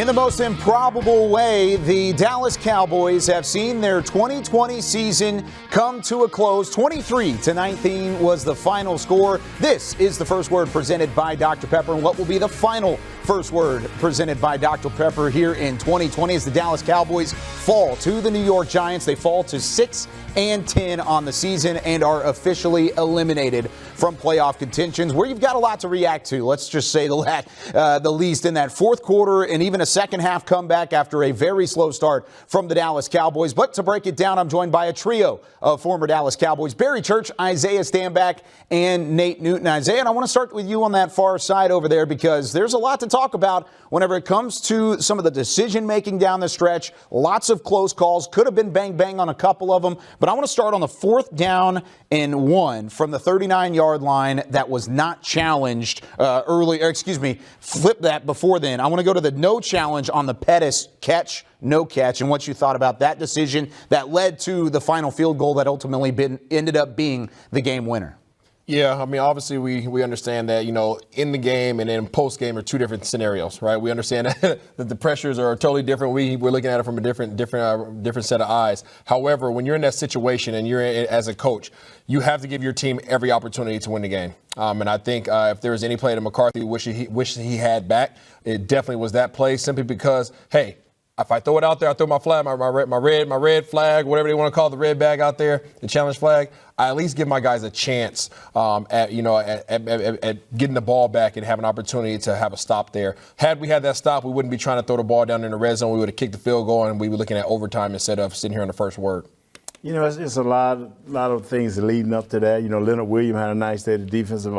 In the most improbable way, the Dallas Cowboys have seen their 2020 season come to a close. 23-19 was the final score. This is the first word presented by Dr. Pepper, and what will be the final first word presented by Dr. Pepper here in 2020 as the Dallas Cowboys fall to the New York Giants. They fall to 6-10 on the season and are officially eliminated from playoff contentions, where you've got a lot to react to. Let's just say the least in that fourth quarter and even a second half comeback after a very slow start from the Dallas Cowboys. But to break it down, I'm joined by a trio of former Dallas Cowboys: Barry Church, Isaiah Stanback, and Nate Newton. Isaiah, and I want to start with you on that far side over there because there's a lot to talk about whenever it comes to some of the decision making down the stretch. Lots of close calls, could have been bang on a couple of them, but I want to start on the 4th down and 1 from the 39-yard line that was not challenged flip that before then. I want to go to the no challenge on the Pettis catch, no catch, and what you thought about that decision that led to the final field goal that ultimately ended up being the game winner. Yeah, I mean, obviously we understand that, in the game and in post-game are two different scenarios, right? We understand that the pressures are totally different. We're looking at it from a different set of eyes. However, when you're in that situation and as a coach, you have to give your team every opportunity to win the game. And I think if there was any play that McCarthy wished he had back, it definitely was that play, simply because, hey, if I throw it out there, I throw my flag, my red flag, whatever they want to call the red bag out there, the challenge flag, I at least give my guys a chance at getting the ball back and have an opportunity to have a stop there. Had we had that stop, we wouldn't be trying to throw the ball down in the red zone. We would have kicked the field goal, and we were looking at overtime instead of sitting here on the first word. It's a lot of things leading up to that. Leonard Williams had a nice day, the defensive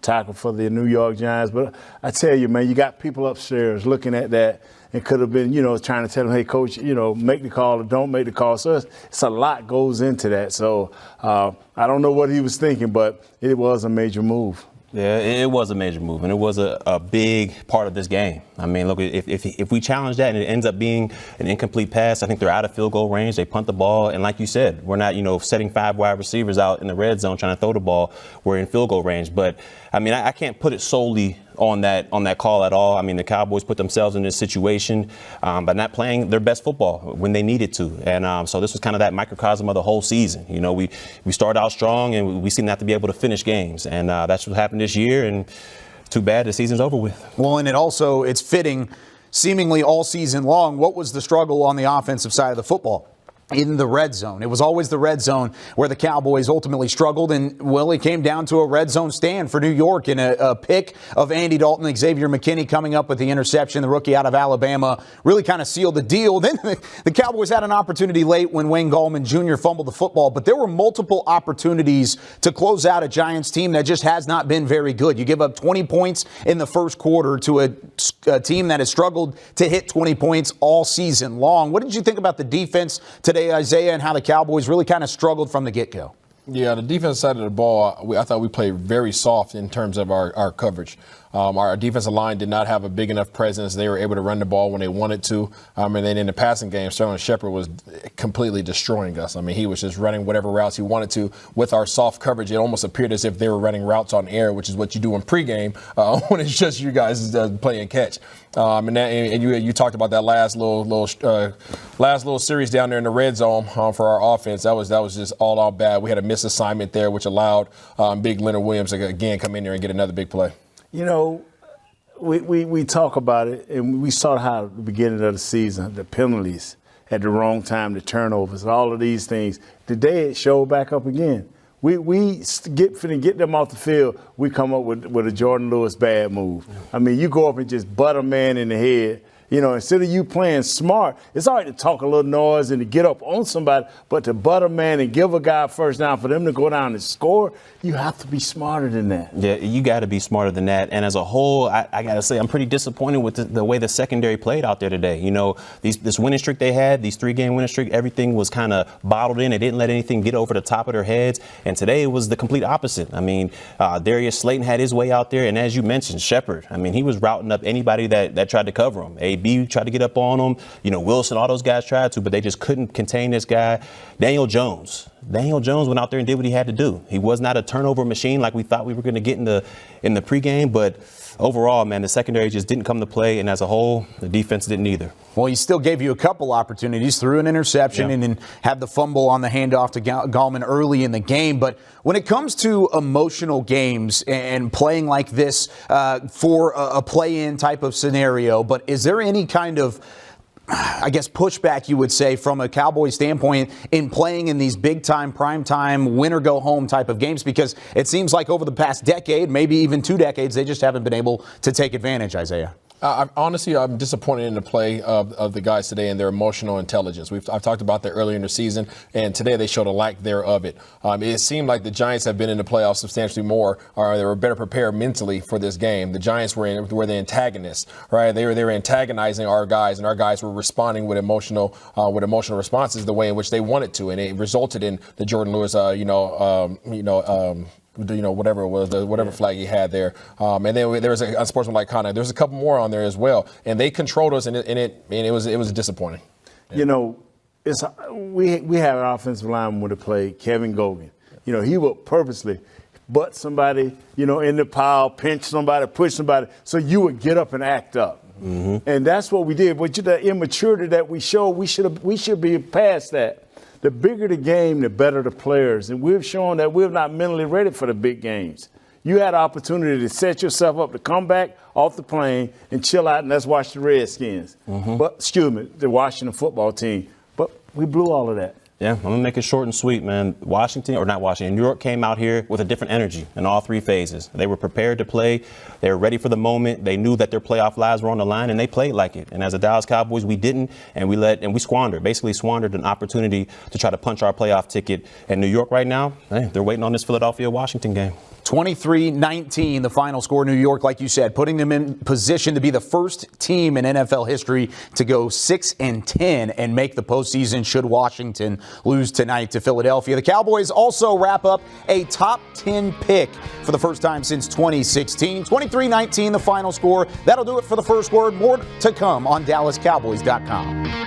tackle for the New York Giants. But I tell you, man, you got people upstairs looking at that and could have been, trying to tell them, hey, coach, make the call or don't make the call. So it's a lot goes into that. So I don't know what he was thinking, but it was a major move. Yeah, it was a major move, and it was a big part of this game. I mean, look, if we challenge that and it ends up being an incomplete pass, I think they're out of field goal range. They punt the ball, and like you said, we're not, setting 5 wide receivers out in the red zone trying to throw the ball. We're in field goal range. But, I mean, I can't put it solely on that call at all. I mean, the Cowboys put themselves in this situation by not playing their best football when they needed to. And so this was kind of that microcosm of the whole season. We started out strong, and we seem not to be able to finish games. And that's what happened this year. And too bad the season's over with. Well, and it's fitting seemingly all season long. What was the struggle on the offensive side of the football? In the red zone. It was always the red zone where the Cowboys ultimately struggled, and, well, it came down to a red zone stand for New York and a pick of Andy Dalton. Xavier McKinney coming up with the interception, the rookie out of Alabama, really kind of sealed the deal. Then the Cowboys had an opportunity late when Wayne Gallman Jr. fumbled the football, but there were multiple opportunities to close out a Giants team that just has not been very good. You give up 20 points in the first quarter to a team that has struggled to hit 20 points all season long. What did you think about the defense today, Isaiah, and how the Cowboys really kind of struggled from the get-go? Yeah, the defensive side of the ball, I thought we played very soft in terms of our coverage. Our defensive line did not have a big enough presence. They were able to run the ball when they wanted to. And then in the passing game, Sterling Shepard was completely destroying us. I mean, he was just running whatever routes he wanted to. With our soft coverage, it almost appeared as if they were running routes on air, which is what you do in pregame when it's just you guys play and catch. And you talked about that last little series down there in the red zone for our offense. That was just all out bad. We had a missed assignment there, which allowed big Leonard Williams to again come in there and get another big play. We talk about it, and we saw how at the beginning of the season, the penalties at the wrong time, the turnovers, all of these things. Today it showed back up again. We get them off the field, we come up with a Jordan Lewis bad move. I mean, you go up and just butt a man in the head. Instead of you playing smart, it's all right to talk a little noise and to get up on somebody, but to butt a man and give a guy a first down for them to go down and score, you have to be smarter than that. Yeah, you got to be smarter than that. And as a whole, I got to say, I'm pretty disappointed with the way the secondary played out there today. This winning streak they had, these 3-game winning streak, everything was kind of bottled in. They didn't let anything get over the top of their heads. And today it was the complete opposite. I mean, Darius Slayton had his way out there. And as you mentioned, Shepard, I mean, he was routing up anybody that tried to cover him. AB tried to get up on him. Wilson, all those guys tried to, but they just couldn't contain this guy. Daniel Jones went out there and did what he had to do. He was not a turnover machine like we thought we were going to get in the pregame, but overall, man, the secondary just didn't come to play, and as a whole, the defense didn't either. Well, he still gave you a couple opportunities, threw an interception, and then had the fumble on the handoff to Gallman early in the game. But when it comes to emotional games and playing like this for a play-in type of scenario, but is there any kind of pushback, you would say, from a Cowboys standpoint in playing in these big-time, prime-time, win-or-go-home type of games? Because it seems like over the past decade, maybe even 2 decades, they just haven't been able to take advantage, Isaiah. Honestly, I'm disappointed in the play of the guys today and their emotional intelligence. I've talked about that earlier in the season, and today they showed a lack thereof it. It seemed like the Giants have been in the playoffs substantially more, or they were better prepared mentally for this game. The Giants were the antagonists, right? They were antagonizing our guys, and our guys were responding with emotional responses the way in which they wanted to, and it resulted in the Jordan Lewis, whatever it was, whatever flag he had there. And then there was an unsportsmanlike conduct. There was a couple more on there as well. And they controlled us, and it was disappointing. Yeah. We have an offensive lineman with a play, Kevin Gogan. He would purposely butt somebody, in the pile, pinch somebody, push somebody, so you would get up and act up. Mm-hmm. And that's what we did. But the immaturity that we showed, we should be past that. The bigger the game, the better the players. And we've shown that we're not mentally ready for the big games. You had an opportunity to set yourself up to come back off the plane and chill out and let's watch the Redskins. Mm-hmm. The Washington football team. But we blew all of that. Yeah, I'm going to make it short and sweet, man. New York came out here with a different energy in all 3 phases. They were prepared to play. They were ready for the moment. They knew that their playoff lives were on the line, and they played like it. And as the Dallas Cowboys, we didn't, and we squandered an opportunity to try to punch our playoff ticket. And New York right now, they're waiting on this Philadelphia-Washington game. 23-19, the final score. New York, like you said, putting them in position to be the first team in NFL history to go 6-10 and make the postseason should Washington lose tonight to Philadelphia. The Cowboys also wrap up a top 10 pick for the first time since 2016. 23-19, the final score. That'll do it for the first word. More to come on DallasCowboys.com.